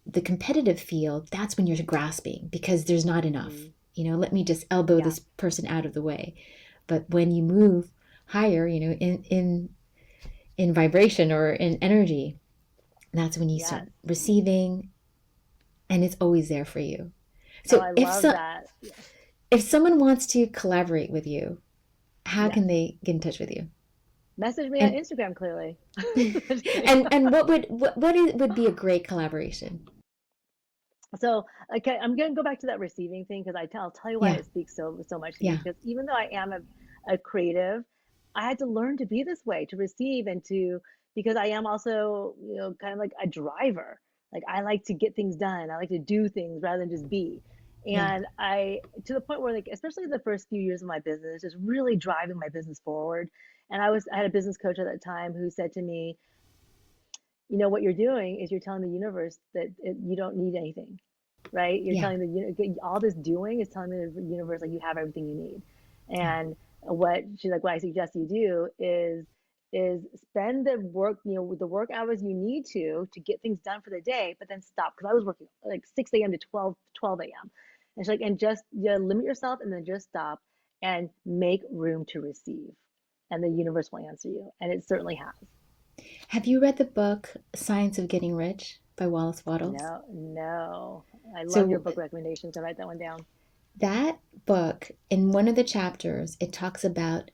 the competitive field, that's when you're grasping because there's not enough. Mm, let me just elbow Yeah. this person out of the way. But when you move higher, in vibration or in energy, that's when you start Yes. receiving, and it's always there for you. Oh, So I love that. if someone wants to collaborate with you, how Yes. can they get in touch with you? Message me on And Instagram clearly. Just kidding. and would be a great collaboration? So, okay, I'm gonna go back to that receiving thing because I'll tell you why Yeah, it speaks so much to me. yeah, Because even though I am a creative, I had to learn to be this way, to receive and to because I am also, kind of like a driver. Like I like to get things done. I like to do things rather than just be. yeah. And I to the point where like especially the first few years of my business, just really driving my business forward. And I had a business coach at that time who said to me, what you're doing is you're telling the universe that you don't need anything, right? You're Yeah. telling all this doing is telling the universe like you have everything you need. And what she's like, what I suggest you do is spend the work, with the work hours you need to get things done for the day, but then stop because I was working like 6 a.m. to 12 a.m. And she's like, and just limit yourself and then just stop and make room to receive, and the universe will answer you, and it certainly has. Have you read the book Science of Getting Rich by Wallace Wattles? No, no. I love your So book recommendations. I write that one down. that book, in one of the chapters, it talks about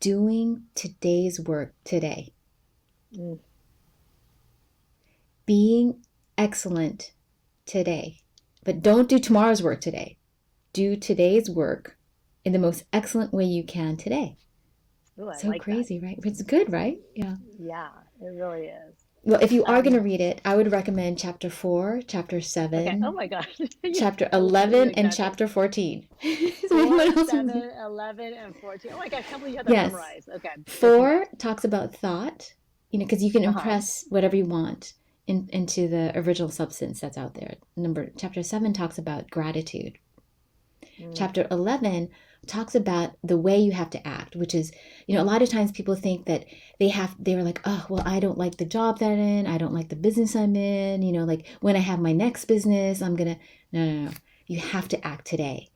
doing today's work today, Mm, being excellent today. But don't do tomorrow's work today. Do today's work in the most excellent way you can today. ooh, I So like that. crazy, right? It's good, right? Yeah. Yeah, it really is. Well, if you are going to Um, read it, I would recommend chapter 4, chapter okay. Oh 7, my gosh. Yeah, chapter I will do 11, and exactly. chapter 14. So anyone 4, else? 7, 11, and 14. Oh my gosh, I can't believe you have that Yes. memorized. Okay, good to know. 4 talks about thought, because you can Uh-huh. impress whatever you want into the original substance that's out there. Chapter 7 talks about gratitude. Mm, Chapter 11 talks about the way you have to act, which is, a lot of times people think that they're like, oh, well, I don't like the job that I'm in. I don't like the business I'm in. Like when I have my next business, I'm going to, no, no, no. You have to act today.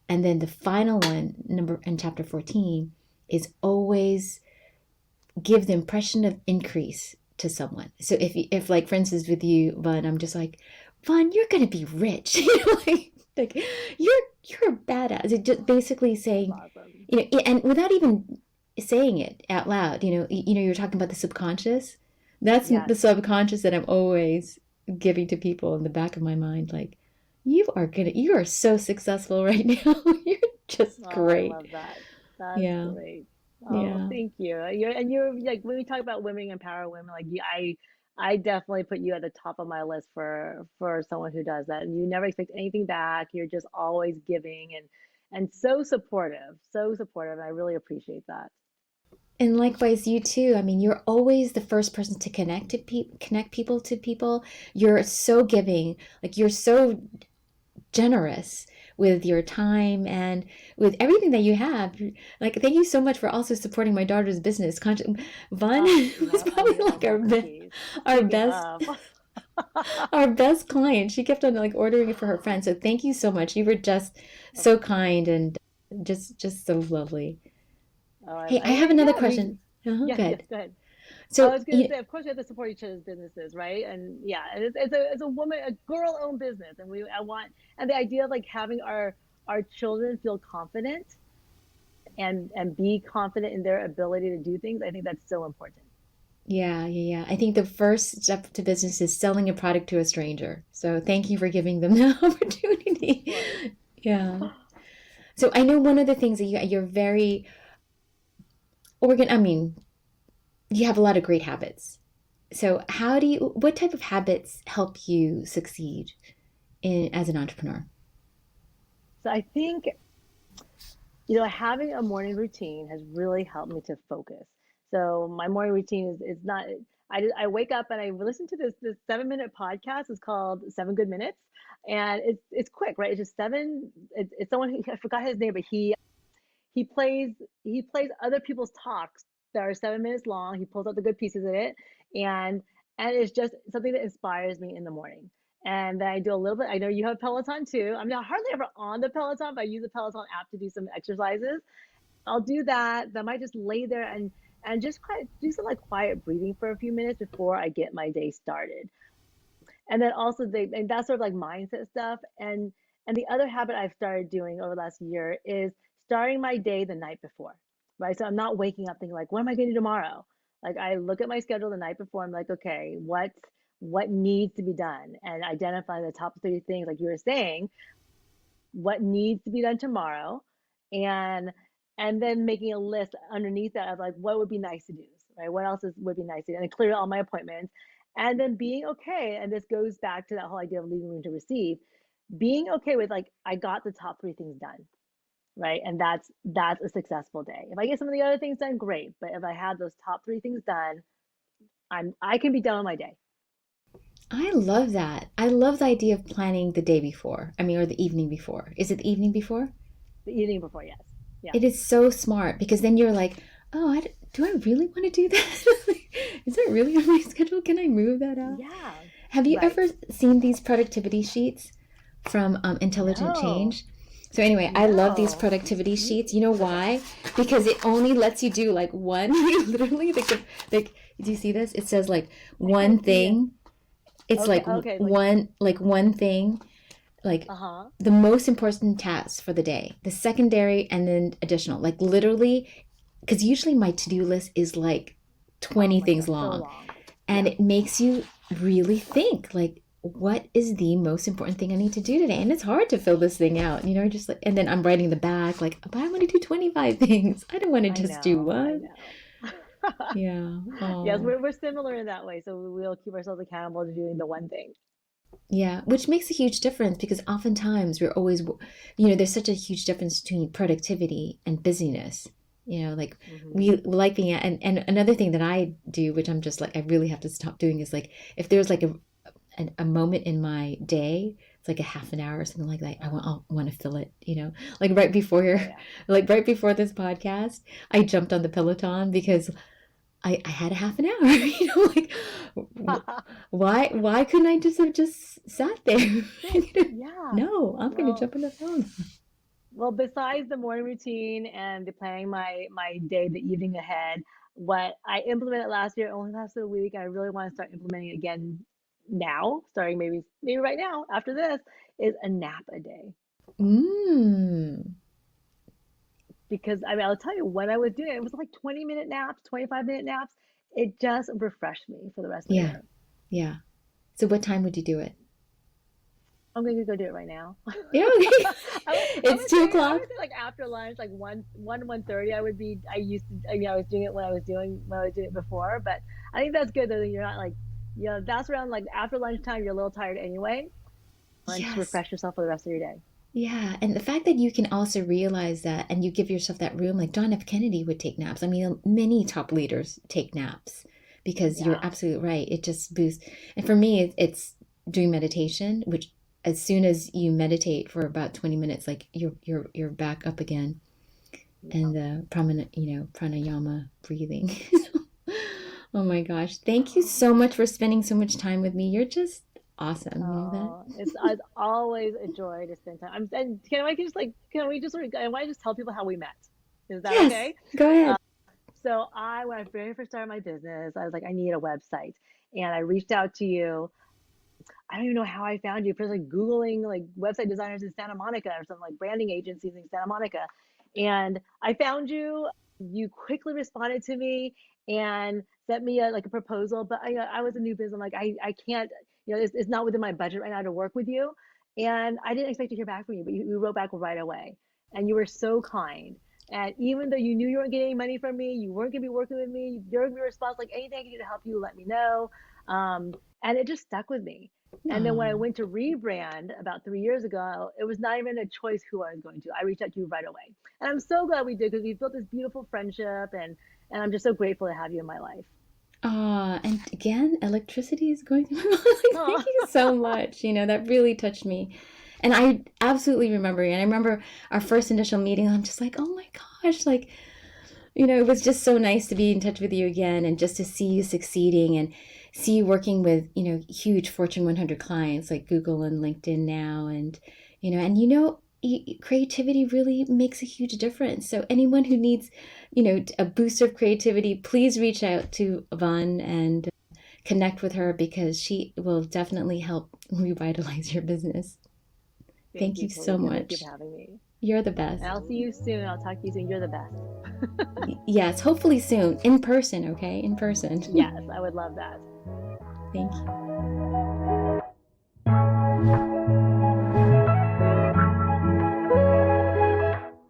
And then the final one, number in chapter 14, is always give the impression of increase to someone. So if like for instance with you, Vaughn, I'm just like, Vaughn, you're gonna be rich. Like you're a badass. It just basically that's saying, awesome. and without even saying it out loud, you're talking about the subconscious. That's Yes. the subconscious that I'm always giving to people in the back of my mind, like, you are so successful right now. You're just Oh, I great. love that. That's Yeah. great. Oh, well, Yeah. thank you. You're like when we talk about women empower women, like I definitely put you at the top of my list for someone who does that. And you never expect anything back. You're just always giving and so supportive, so supportive. And I really appreciate that. And likewise, you too. I mean, you're always the first person to connect people to people. You're so giving, like you're so generous with your time and with everything that you have. Like, thank you so much for also supporting my daughter's business. Vaughn Oh, was probably oh like my cookies. our Speaking best, of, our best client. She kept on like ordering it for her friends. So thank you so much. You were just of so course. kind and just so lovely. Oh, Hey, I have yeah, another I mean, question. Good. yes, go ahead. I So, was gonna say, of course, we have to support each other's businesses, right? And yeah, it's a woman, a girl-owned business, and and the idea of like having our children feel confident and be confident in their ability to do things. I think that's so important. yeah, yeah, yeah. I think the first step to business is selling a product to a stranger. So thank you for giving them the Of opportunity. course. Yeah. So I know one of the things that you're very I mean, you have a lot of great habits. So what type of habits help you succeed as an entrepreneur? So I think having a morning routine has really helped me to focus. So my morning routine is not. I wake up and I listen to this 7 minute podcast. It's called 7 Good Minutes, and it's quick, right? It's just seven. It's someone I forgot his name, but he plays he plays other people's talks that are 7 minutes long. He pulls out the good pieces of it, and and it's just something that inspires me in the morning. And then I do a little bit. I know you have Peloton too. I'm not hardly ever on the Peloton, but I use the Peloton app to do some exercises. I'll do that. Then I might just lay there and just do some like quiet breathing for a few minutes before I get my day started. And then also and that's sort of like mindset stuff. And the other habit I've started doing over the last year is starting my day the night before, right? So I'm not waking up thinking like, what am I going to do tomorrow? Like I look at my schedule the night before. I'm like, okay, what needs to be done, and identify the top three things, like you were saying, what needs to be done tomorrow, and and then making a list underneath that of like what would be nice to do, right? What else would be nice to do, and clear all my appointments, and then being okay. And this goes back to that whole idea of leaving room to receive, being okay with like I got the top three things done, right? And that's a successful day. If I get some of the other things done, great. But if I have those top three things done, I can be done with my day. I love that. I love the idea of planning the day before. I mean, or the evening before. Is it the evening before? The evening before, yes. Yeah. It is so smart because then you're like, oh, do I really want to do that? Is that really on my schedule? Can I move that out? Yeah. Have you Right. ever seen these productivity sheets from Intelligent No. Change? So anyway, I love these No. productivity sheets. You know why? Because it only lets you do like one, literally, like, do you see this? It says like I one can't see it. thing. It's Okay, like okay, one thing, like uh-huh. the most important tasks for the day, the secondary, and then additional. Like literally, because usually my to-do list is like Oh 20 my things God, so long, long. and Yeah. it makes you really think like, what is the most important thing I need to do today? And it's hard to fill this thing out, just like, and then I'm writing the back, like, but I want to do 25 things. I don't want to I just do know, I one. know. Yeah. Yes, Oh, we're similar in that way. So we'll keep ourselves accountable to doing the one thing. yeah. Which makes a huge difference because oftentimes we're always, there's such a huge difference between productivity and busyness. Like Hmm. we like being, and another thing that I do, which I'm just like, I really have to stop doing is like, if there's like a moment in my day, it's like a half an hour or something like that. Uh-huh. I want to fill it, like right before Oh yeah. like right before this podcast, I jumped on the Peloton because I had a half an hour, like why couldn't I just have just sat there? Sit. Yeah. No, I'm going to Well, jump on the phone. well, besides the morning routine and the planning my day, the evening ahead, what I implemented last year only lasted a week. I really want to start implementing again now, starting maybe right now after this, is a nap a day. Mm, Because I mean, I'll tell you, when I was doing it, it was like 20-minute naps, 25-minute naps. It just refreshed me for the rest of the yeah, day. yeah. So what time would you do it? I'm gonna go do it right now. Yeah, okay. It's two I would o'clock. say like after lunch, like 1:30. I used to, I mean, I was doing it when I was doing it before, but I think that's good though, that you're not like, that's around like after lunchtime, you're a little tired anyway, and just Yes. refresh yourself for the rest of your day. Yeah, and the fact that you can also realize that and you give yourself that room, like John F. Kennedy would take naps. I mean, many top leaders take naps because you're Yeah. absolutely right. It just boosts. And for me, it's doing meditation, which as soon as you meditate for about 20 minutes, like you're back up again, Yeah. and the pranayama breathing. Oh my gosh. Thank you so much for spending so much time with me. You're just awesome. You know that? Oh, it's always a joy to spend time. And can we just I want to just tell people how we met? Is that Yes. okay? Go Uh, ahead. so when I very first started my business, I was like, I need a website, and I reached out to you. I don't even know how I found you. First, like Googling like website designers in Santa Monica or something, like branding agencies in Santa Monica, and I found you. You quickly responded to me and sent me like a proposal. But I was a new business. I'm like, I can't. It's not within my budget right now to work with you. And I didn't expect to hear back from you, but you wrote back right away, and you were so kind. And even though you knew you weren't getting any money from me, you weren't gonna be working with me. Your response, like anything I can do to help you, let me know. Um, and it just stuck with me. And then when I No. went to rebrand about 3 years ago, it was not even a choice who I was going to. I reached out to you right away. And I'm so glad we did, because we built this beautiful friendship, and I'm just so grateful to have you in my life. And again, electricity is going through my mind. Like, thank Oh, you so much. That really touched me. And I absolutely remember you. And I remember our first initial meeting. I'm just like, oh my gosh, like, it was just so nice to be in touch with you again and just to see you succeeding and see you working with, huge Fortune 100 clients like Google and LinkedIn now. And, creativity really makes a huge difference. So anyone who needs, a boost of creativity, please reach out to Yvonne and connect with her, because she will definitely help revitalize your business. Thank Thank you, you so Felicia. Thank you much. for having me. You're the best. And I'll see you soon. I'll talk to you soon. You're the best. Yes, hopefully soon. In person, okay? In person. Yes, I would love that. Thank you.